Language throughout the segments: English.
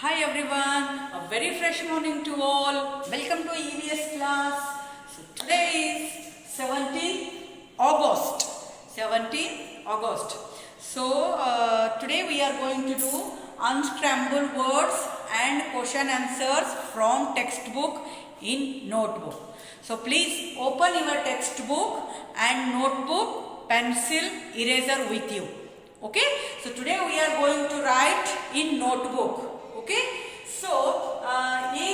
Hi everyone, a very fresh morning to all. Welcome to EVS class. So today is 17th August. 17th August. So today we are going to do unscrambled words and question answers from textbook in notebook. So please open your textbook and notebook, pencil, eraser with you. Okay, so today we are going to write in notebook. Okay, so ये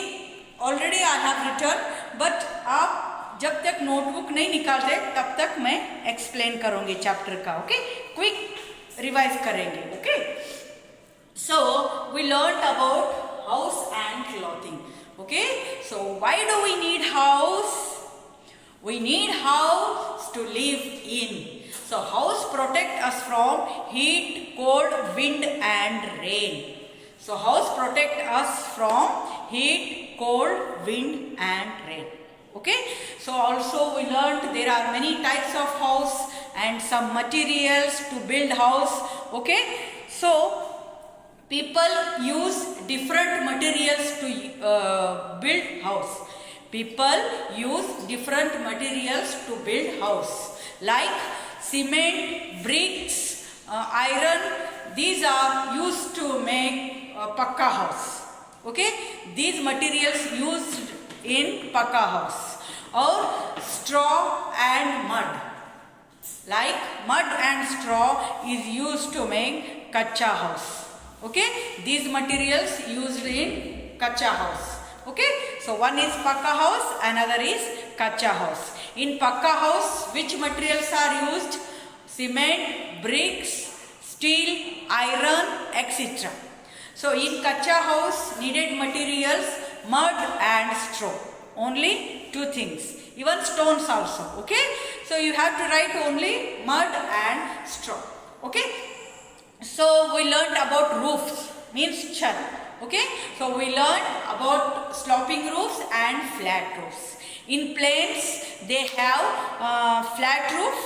already I have return, but आप जब तक notebook नहीं निकालते तब तक मैं explain करूंगी चैप्टर का. ओके, क्विक रिवाइज करेंगे. Okay, so we learn about house and clothing. Okay, so why do we need house? We need house to live in. So house protect us from heat, cold, wind and rain. So house protect us from heat, cold, wind and rain. Okay. So also we learned there are many types of house and some materials to build house. Okay. So people use different materials to build house. People use different materials to build house like cement, bricks, iron. These are used to make pakka house. Okay, these materials used in pakka house. Or straw and mud, like mud and straw is used to make kacha house. Okay, these materials used in kacha house. Okay, so one is pakka house, another is kacha house. In pakka house, which materials are used? Cement, bricks, steel, iron, etc. So in kacha house, needed materials mud and straw. Only two things. Even stones also. Okay, so you have to write only mud and straw. Okay, so we learned about roofs, means chat. Okay, so we learned about sloping roofs and flat roofs. In plains they have flat roof,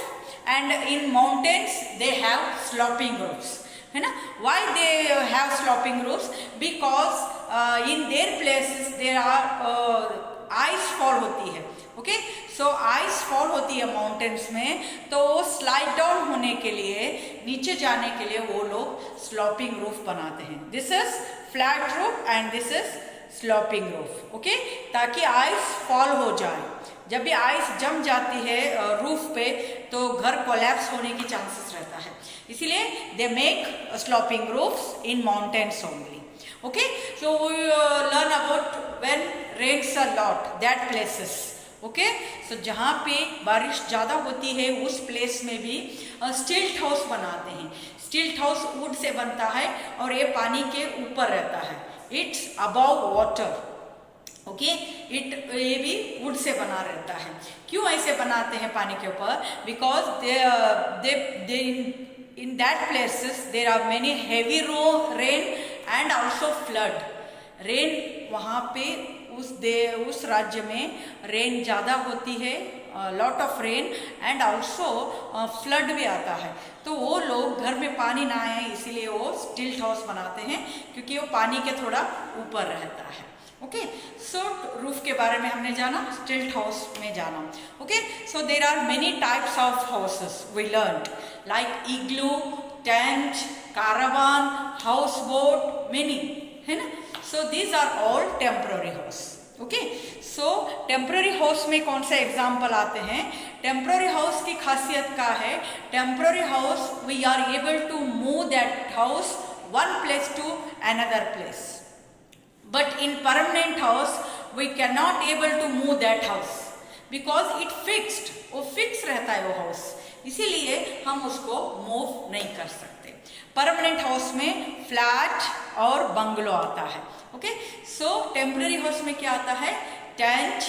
and in mountains they have sloping roofs. है ना? Why they have sloping roofs? Because in their places there are ice fall होती है. Okay, सो ice fall होती है mountains में, तो slide down होने के लिए, नीचे जाने के लिए वो लोग स्लॉपिंग रूफ बनाते हैं. This is flat roof and this is sloping roof. Okay, ताकि आइस फॉल हो जाए. जब भी आइस जम जाती है रूफ पे तो घर कोलैप्स होने की चांसेस रहता है, इसीलिए they make sloping roofs in mountains only. Okay, so we learn about when rains a lot that places. Okay, so जहाँ पे बारिश ज़्यादा होती है उस प्लेस में भी स्टिल्ट हाउस बनाते हैं. स्टिल्ट हाउस वुड से बनता है और ये पानी के ऊपर रहता है. It's above water. ओके, ये भी वुड से बना रहता है. क्यों ऐसे बनाते हैं पानी के ऊपर? Because they in that places there are many heavy rain and also flood. Rain वहाँ पे उस राज्य में रेन ज़्यादा होती है, lot of rain and also flood भी आता है. तो वो लोग घर में पानी ना आए इसीलिए वो स्टिल्ट हाउस बनाते हैं, क्योंकि वो पानी के थोड़ा ऊपर रहता है. ओके, सो रूफ के बारे में हमने जाना, स्टिल्ट हाउस में जाना. Okay, so there are many types of houses we learned, like igloo, tent, caravan, house boat, many, है ना. So these are all temporary house. Okay, so temporary house में कौन से एग्जाम्पल आते हैं? Temporary house की खासियत क्या है? Temporary house we are able to move that house one place to another place. But in permanent house we cannot able to move that house because it fixed. वो fix रहता है वो house, इसीलिए हम उसको मूव नहीं कर सकते. परमानेंट हाउस में फ्लैट और बंगलो आता है. ओके, सो टेम्पररी हाउस में क्या आता है? Tent,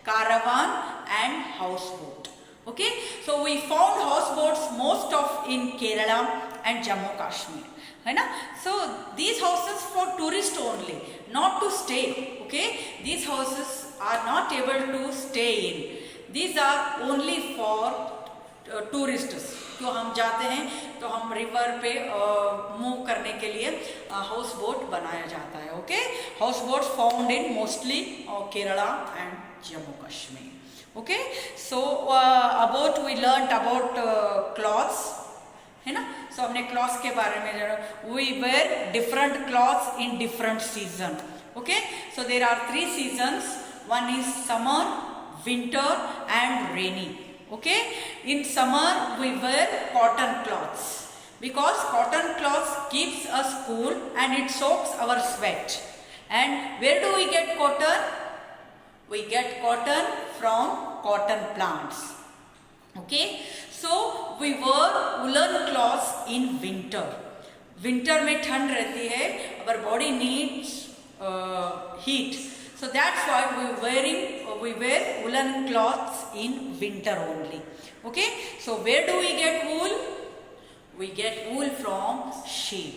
caravan and house boat. Okay, so we found house boats most of in Kerala and Jammu Kashmir, है ना. So these houses for tourist only, not to stay. Okay, these houses are not able to stay in, these are only for tourists. तो हम जाते हैं तो हम river पे move करने के लिए हाउस बोट बनाया जाता है. Okay, house boat found in mostly Kerala and Jammu Kashmir. Okay, so about we learn about clothes, है ना. सो हमने क्लॉथ्स के बारे में जाना. We wear different clothes in different season. Okay, so there are 3 seasons. One is summer, winter and rainy. Okay, in summer we wear cotton cloths because cotton cloths keeps us cool and it soaks our sweat. And where do we get cotton? We get cotton from cotton plants. Okay, so we wear woolen cloths in winter. Winter में ठंड रहती है, our body needs heat. So that's why we wear woolen cloths in winter only. Okay, so where do we get wool? We get wool from sheep.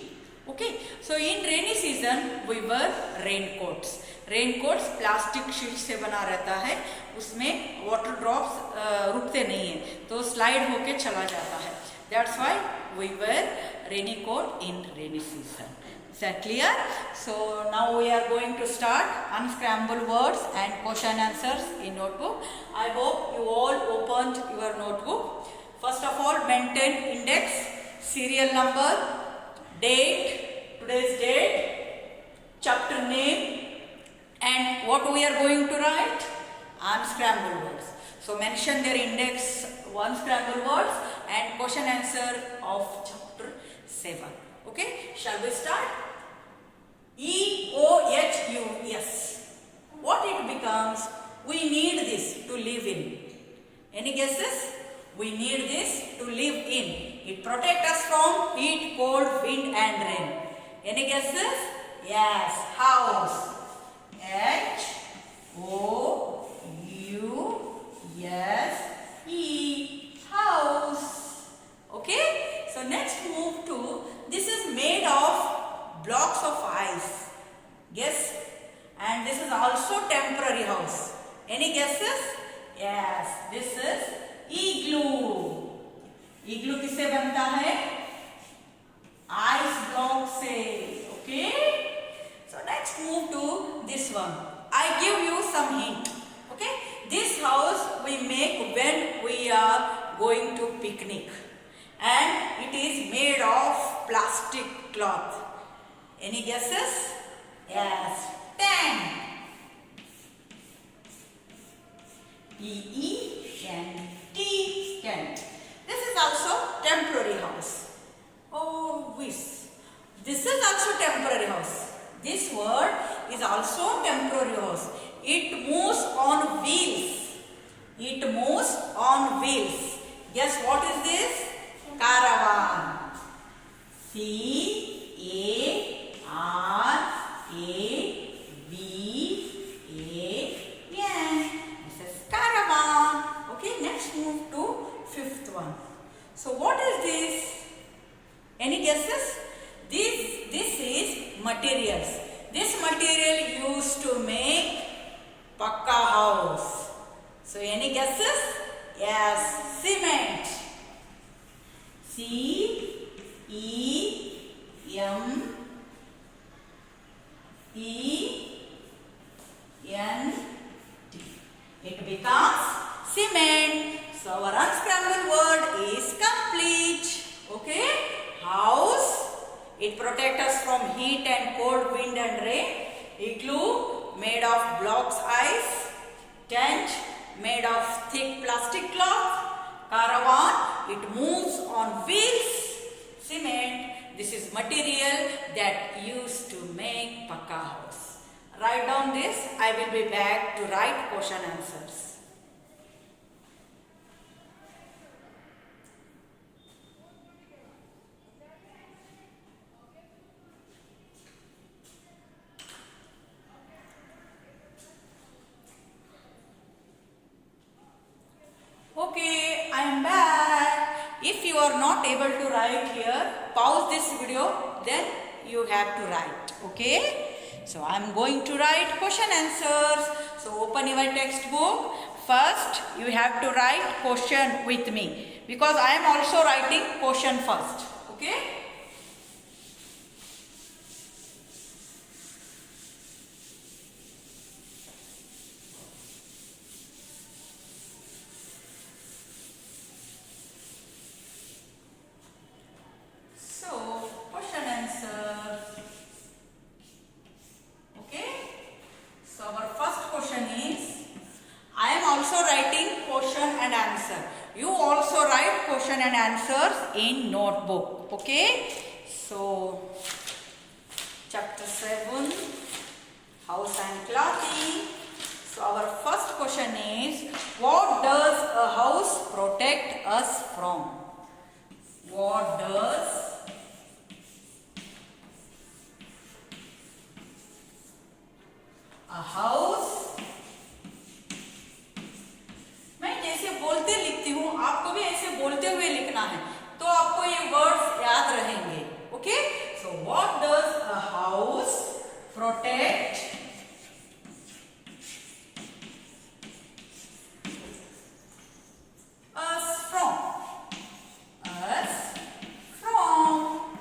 Okay, so in rainy season we wear raincoats. Raincoats plastic sheet से बना रहता है, उसमें water drops रुकते नहीं है, तो slide होके चला जाता है. That's why we wear rainy coat in rainy season. Is that clear? So now we are going to start unscramble words and question answers in notebook. I hope you all opened your notebook. First of all, maintain index, serial number, date, today's date, chapter name, and what we are going to write? Unscramble words. So mention their index, unscramble words and question answer of chapter 7. Okay, shall we start? EOHUS. What it becomes? We need this to live in. Any guesses? We need this to live in. It protects us from heat, cold, wind and rain. Any guesses? Yes, house. H-O-U-S-E. House. Okay, so next move to, this is made of blocks of ice. Guess. And this is also temporary house. Any guesses? Yes, this is igloo. Igloo किससे बनता है? Ice block से. Okay. So next move to this one. I give you some hint. Okay. This house we make when we are going to picnic. And it is made of plastic cloth. Any guesses? Yes, tent. T-E-N-T, tent. This is also temporary house. Oh, this. This is also temporary house. This word is also temporary house. It moves on wheels. It moves on wheels. Guess what is this? Caravan. C-A-R-A-V-A-N. This is caravan. Okay, next move to 5th one. So what is this? Any guesses? This is materials. This material used to make pakka house. So any guesses? Yes, cement. C-E-M-E-N-T. It becomes cement. So our unscrambled word is complete. Okay? House. It protects us from heat and cold, wind and rain. Igloo made of blocks ice. Tent made of thick plastic cloth. Caravan, it moves on wheels. Cement, this is material that used to make pakka house. Write down this. I will be back to write question answers. Okay, I am back. If you are not able to write here, pause this video, then you have to write. Okay? So I am going to write question answers. So open your textbook. First, you have to write question with me because I am also writing question first. Okay. So, question answer. Okay. So, our first question is, I am also writing question and answer. You also write question and answers in notebook. Okay. So, chapter 7, house and clothing. So, our first question is, what does a house protect us from? What does a house, मैं जैसे बोलते लिखती हूँ, आपको भी ऐसे बोलते हुए लिखना है, तो आपको ये वर्ड्स याद रहेंगे. Okay. So what does a house protect us from? Us from.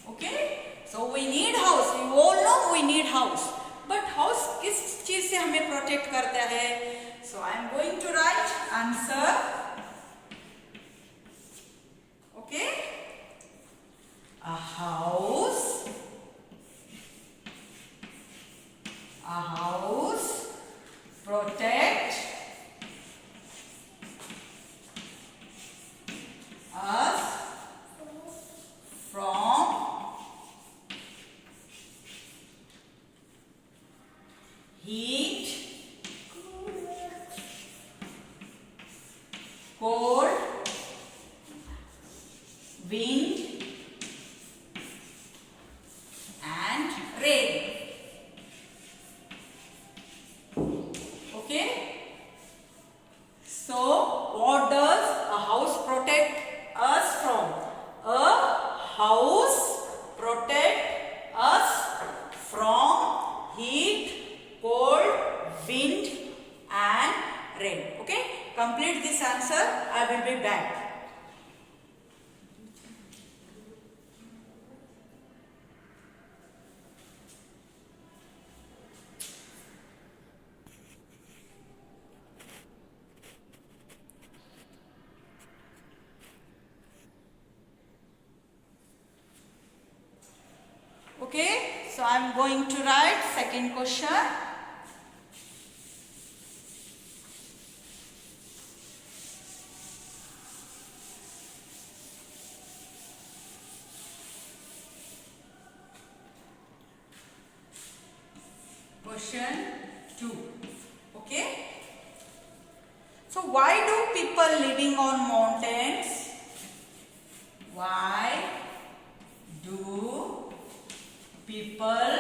Okay. So we need house. We all know we need house. But house किस चीज से हमें प्रोटेक्ट करता है? So I am going to write answer. Okay. A house protect us from heat, cold, wind and rain. Okay. So what does a house protect us from? A house protect us from heat, cold, wind and rain. Okay. Complete this answer. I will be back. Okay, so I am going to write second question. Question 2. Okay. So why do people living on mountains? Why do people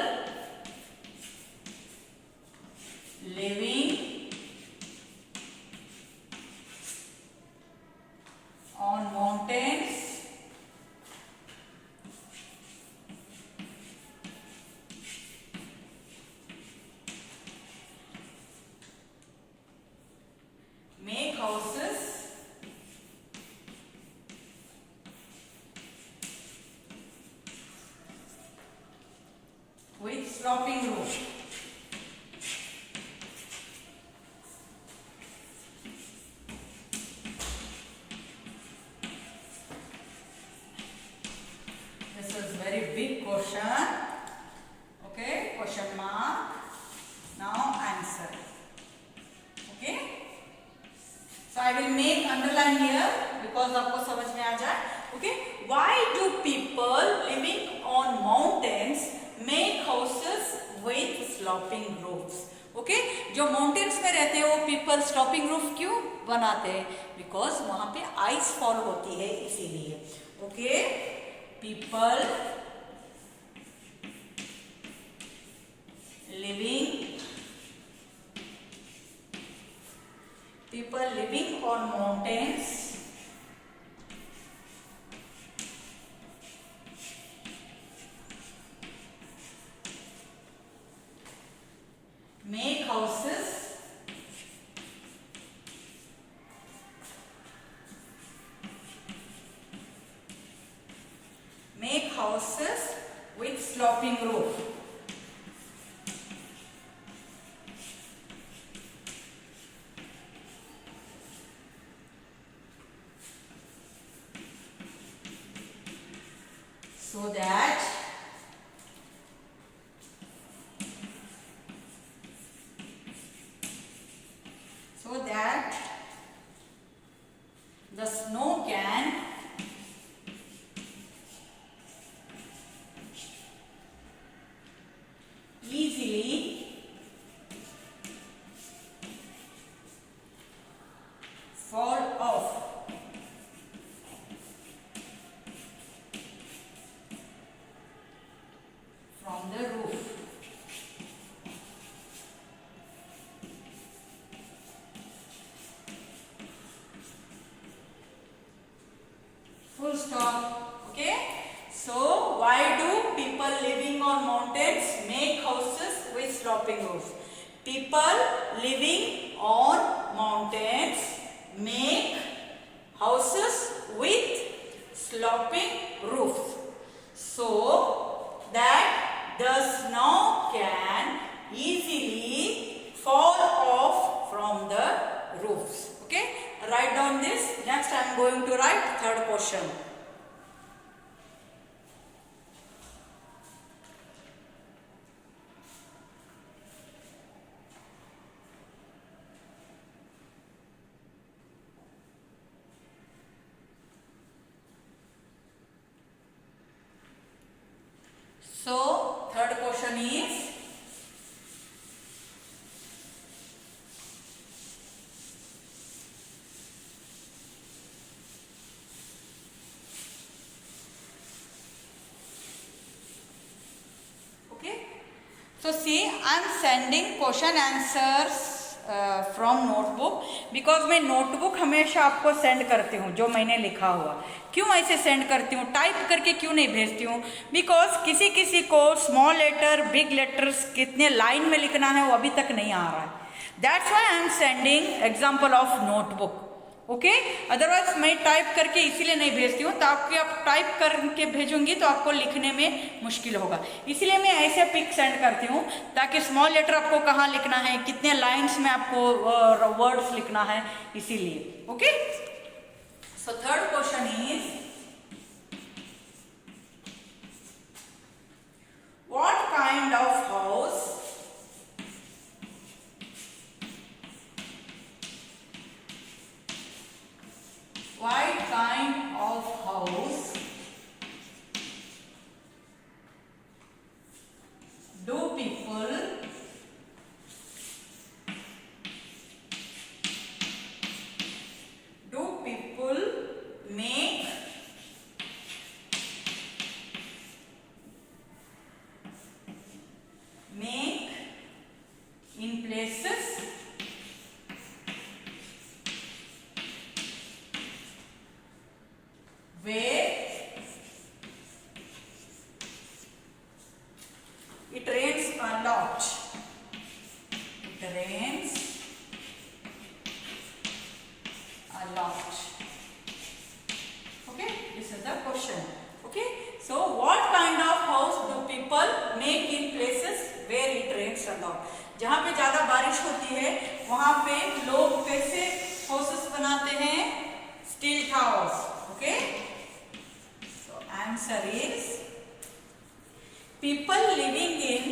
living on mountains make houses with sloping roof? This is very big question. Okay, question mark. Now answer. Okay. So I will make underline here because आपको समझ में आ जाए. Okay. Why do people living on mountains make houses with sloping roofs? Okay. जो mountains में रहते हैं वो people sloping roof क्यों बनाते हैं? Because वहाँ पे ice fall होती है इसीलिए. Okay. People living on mountains make houses with sloping roof. So that the snow can easily fall off from the roof. Full stop. Okay. So why do people living on mountains make houses with sloping roofs? People living on mountains make houses with sloping roofs so that the snow can easily fall off from the roofs. Okay, write down this. Next I am going to write third question. So third question is, okay. So see, I am sending question answers from notebook because मैं notebook हमेशा आपको send करती हूँ जो मैंने लिखा हुआ. क्यों ऐसे सेंड करती हूँ, टाइप करके क्यों नहीं भेजती हूँ? बिकॉज किसी किसी को स्मॉल लेटर बिग लेटर्स कितने लाइन में लिखना है वो अभी तक नहीं आ रहा है. That's why I am sending example of notebook. Okay, otherwise मैं टाइप करके इसीलिए नहीं भेजती हूँ ताकि आप टाइप करके भेजूंगी तो आपको लिखने में मुश्किल होगा. इसीलिए मैं ऐसे पिक सेंड करती हूँ ताकि स्मॉल लेटर आपको कहाँ लिखना है, कितने लाइंस में आपको वर्ड्स लिखना है, इसीलिए. Okay, so third question is, what kind of house do people make in places where it rains a lot. It rains a lot. Okay, this is the question. Okay, so what kind of house do people make in places where it rains a lot? जहाँ पे ज़्यादा बारिश होती है वहाँ पे लोग कैसे हाउसेस बनाते हैं? Steel house. Okay, so answer is, people living in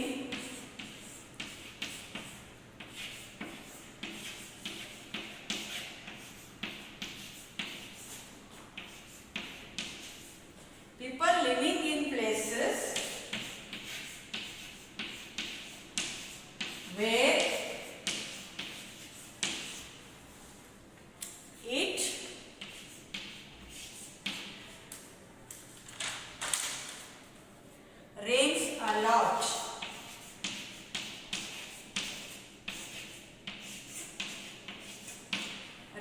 places where it rains a lot.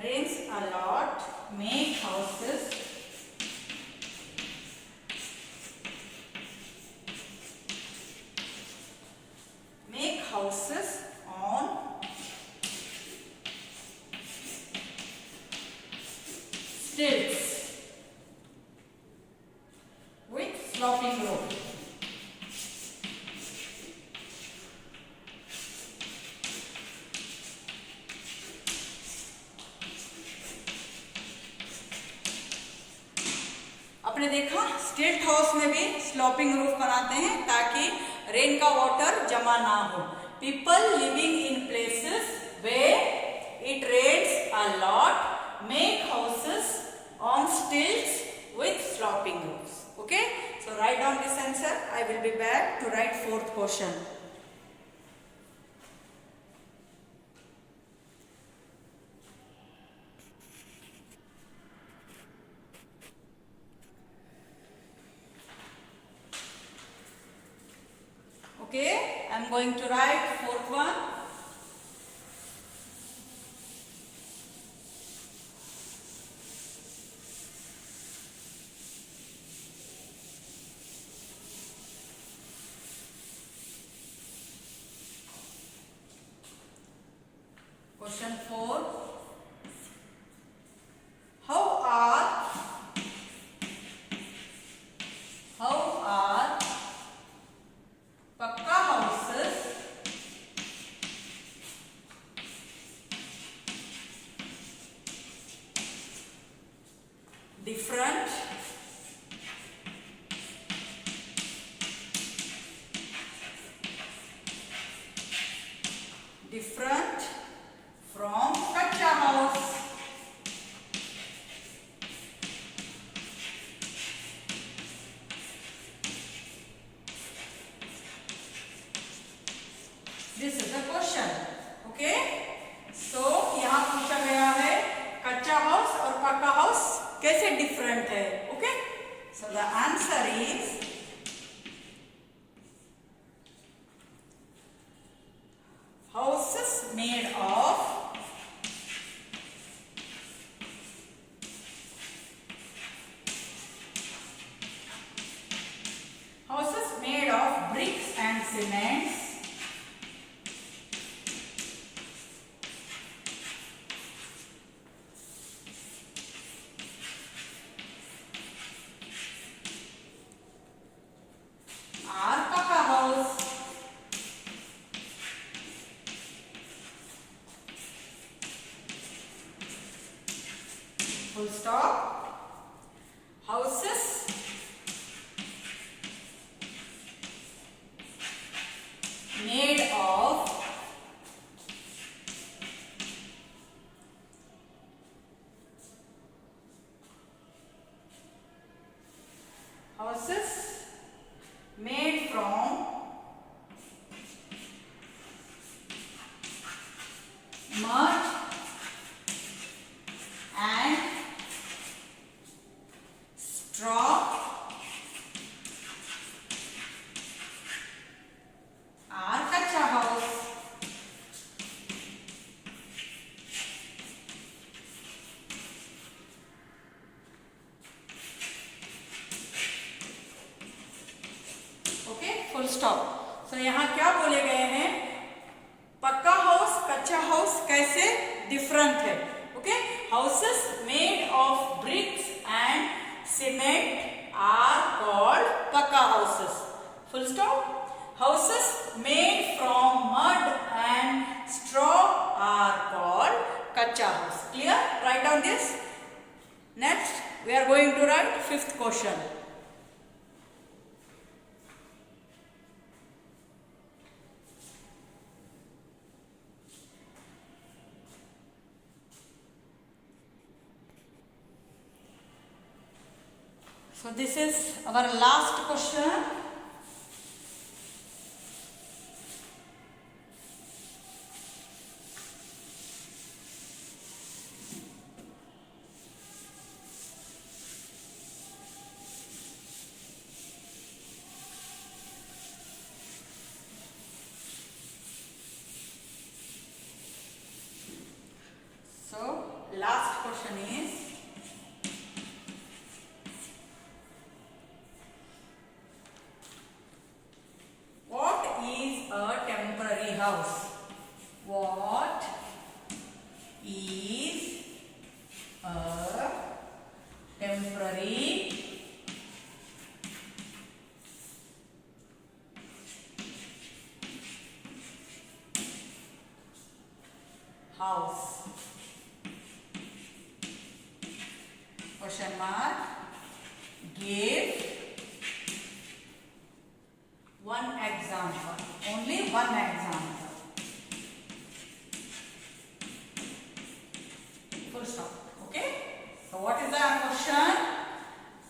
Rains a lot, make houses on stilts with sloping roof. आपने देखा स्टिल्ट हाउस में भी स्लोपिंग रूफ बनाते हैं ताकि रेन का वाटर जमा ना हो. People living in places where it rains a lot make houses on stilts with sloping roofs. Okay, so write down this answer. I will be back to write fourth question. Okay, I am going to write fourth one. Question 4. How are pakka houses different from kacha house? This is the question. Okay, so यहाँ पूछा गया है कच्चा house और पक्का house कैसे different है. Okay, so the answer is houses made of bricks and cements are pakka house. Full stop. Houses made of made from mud and straw are kacha house. Okay, full stop. So यहाँ क्या बोले गए हैं, पक्का house कच्चा house कैसे different है. Okay, houses made of bricks and cement are called pucca houses. Full stop. Houses made from mud and straw are called kacha house. Clear? Write down this. Next, we are going to write fifth question. So this is our last question. So last question is, what is a temporary house? What is a temporary house? Question mark. Give one example. Only one example. Full stop. Okay. So what is our question?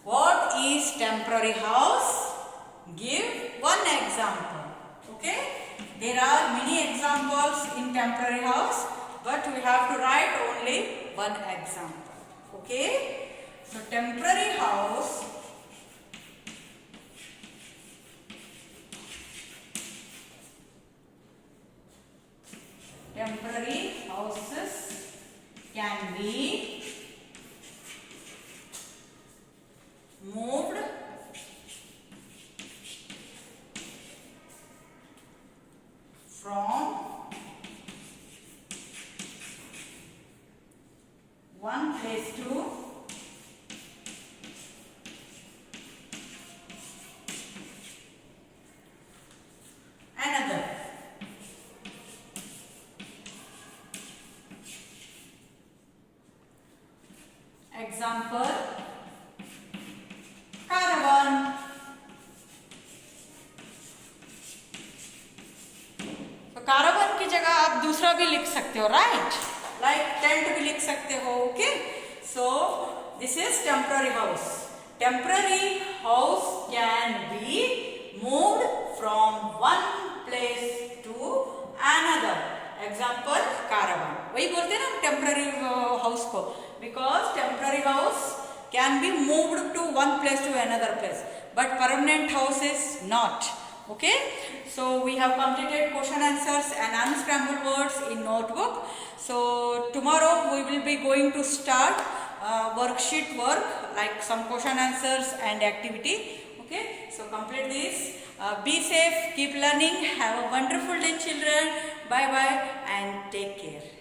What is temporary house? Give one example. Okay. There are many examples in temporary house, but we have to write only one example. Okay. So temporary house temporary houses can be moved from one place to another. Example, caravan. तो caravan की जगह आप दूसरा भी लिख सकते हो, right? Like tent भी लिख सकते हो. Okay. So this is temporary house. Temporary house can be moved from one place to another. Example caravan. वही बोलते हैं ना टेम्पररी हाउस को, because temporary house can be moved to one place to another place, but permanent house is not. Okay, so we have completed question answers and unscrambled words in notebook. So tomorrow we will be going to start worksheet work, like some question answers and activity. Okay, so complete this. Be safe, keep learning, have a wonderful day children. Bye bye and take care.